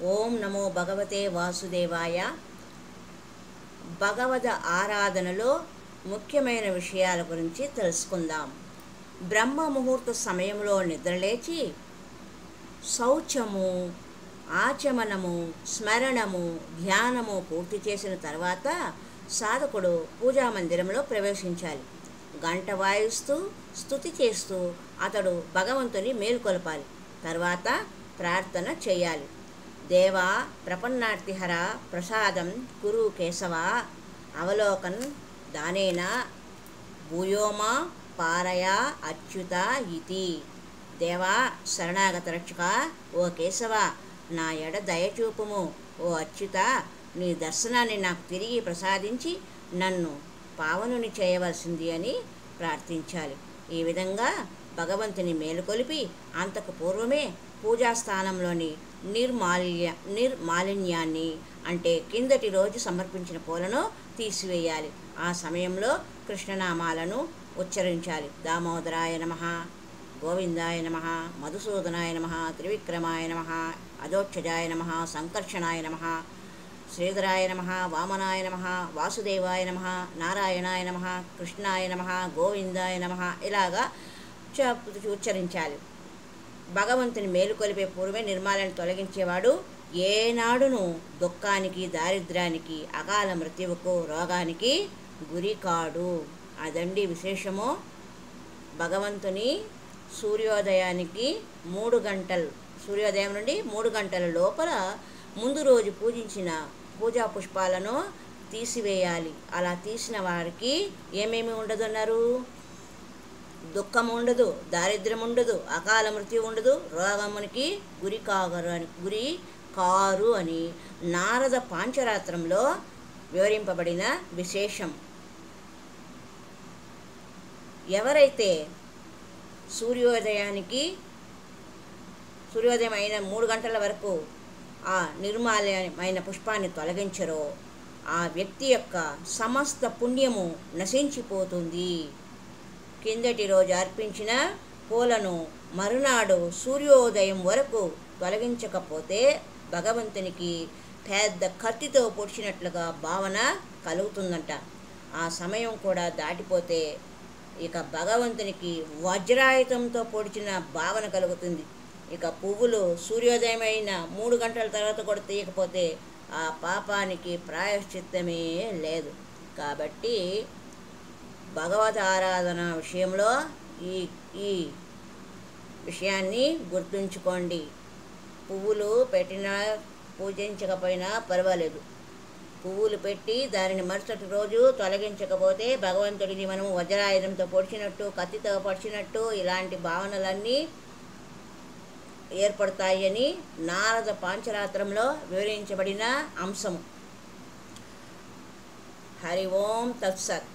ఓం నమో భగవతే వాసుదేవాయ. భగవద్ ఆరాధనలో ముఖ్యమైన విషయాల గురించి తెలుసుకుందాం. బ్రహ్మ ముహూర్త సమయంలో నిద్రలేచి శౌచము, ఆచమనము, స్మరణము, ధ్యానము పూర్తి చేసిన తర్వాత సాధకుడు పూజా మందిరంలో ప్రవేశించాలి. గంట వాయిస్తూ స్తుతి చేస్తూ అతడు భగవంతుని మేల్కొల్పాలి. తర్వాత ప్రార్థన చేయాలి. దేవా ప్రపన్నార్తిహర ప్రసాదం కురు కేశవ అవలోకన్ దానేనా భూయోమా పారయా అచ్యుత ఇతి. దేవా శరణాగత రక్షక, ఓ కేశవ, నా ఎడ దయచూపుము. ఓ అచ్యుత, నీ దర్శనాన్ని నాకు తిరిగి ప్రసాదించి నన్ను పావనుని చేయవలసింది అని ప్రార్థించాలి. ఈ విధంగా భగవంతుని మేలుకొలిపి అంతకు పూర్వమే పూజాస్థానంలోని నిర్మాలిన్యాన్ని అంటే కిందటి రోజు సమర్పించిన పూలను తీసివేయాలి. ఆ సమయంలో కృష్ణనామాలను ఉచ్చరించాలి. దామోదరాయ నమః, గోవిందాయ నమః, మధుసూదనాయ నమః, త్రివిక్రమాయ నమః, అధోక్షజాయ నమః, సంకర్షణాయ నమః, శ్రీధరాయ నమః, వామనాయ నమః, వాసుదేవాయ నమః, నారాయణాయ నమః, కృష్ణాయ నమః, గోవిందాయ నమః ఇలాగా ఉచ్చరించాలి. భగవంతుని మేలుకొలిపే పూర్వమే నిర్మాలను తొలగించేవాడు ఏనాడును దుఃఖానికి, దారిద్ర్యానికి, అకాల మృత్యువుకు, రోగానికి గురికాడు. అదండి విశేషము. భగవంతుని సూర్యోదయానికి 3 గంటలు, సూర్యోదయం నుండి 3 గంటల లోపల ముందు రోజు పూజించిన పూజా పుష్పాలను తీసివేయాలి. అలా తీసిన వారికి ఏమేమి ఉండదన్నారు? దుఃఖం ఉండదు, దారిద్ర్యం ఉండదు, అకాల మృత్యు ఉండదు, రోగమునికి గురి కారు అని నారద పాంచరాత్రంలో వివరింపబడిన విశేషం. ఎవరైతే సూర్యోదయం అయిన 3 గంటల వరకు ఆ నిర్మాల్యమైన పుష్పాన్ని తొలగించరో ఆ వ్యక్తి యొక్క సమస్త పుణ్యము నశించిపోతుంది. కిందటి రోజు అర్పించిన పూలను మరునాడు సూర్యోదయం వరకు తొలగించకపోతే భగవంతునికి పెద్ద కత్తితో పొడిచినట్లుగా భావన కలుగుతుందంట. ఆ సమయం కూడా దాటిపోతే ఇక భగవంతునికి వజ్రాయుధంతో పొడిచిన భావన కలుగుతుంది. ఇక పువ్వులు సూర్యోదయం అయిన 3 గంటల తర్వాత కూడా తీయకపోతే ఆ పాపానికి ప్రాయశ్చిత్తమే లేదు. కాబట్టి భగవద్ ఆరాధన విషయంలో ఈ విషయాన్ని గుర్తుంచుకోండి. పువ్వులు పెట్టినా పూజించకపోయినా పర్వాలేదు. పువ్వులు పెట్టి దానిని మరుసటి రోజు తొలగించకపోతే భగవంతుడిని మనము వజ్రాయుధంతో పొడిచినట్టు, కత్తితో పొడిచినట్టు ఇలాంటి భావనలన్నీ ఏర్పడతాయని నారద పాంచరాత్రంలో వివరించబడిన అంశము. హరి ఓం తత్సత్.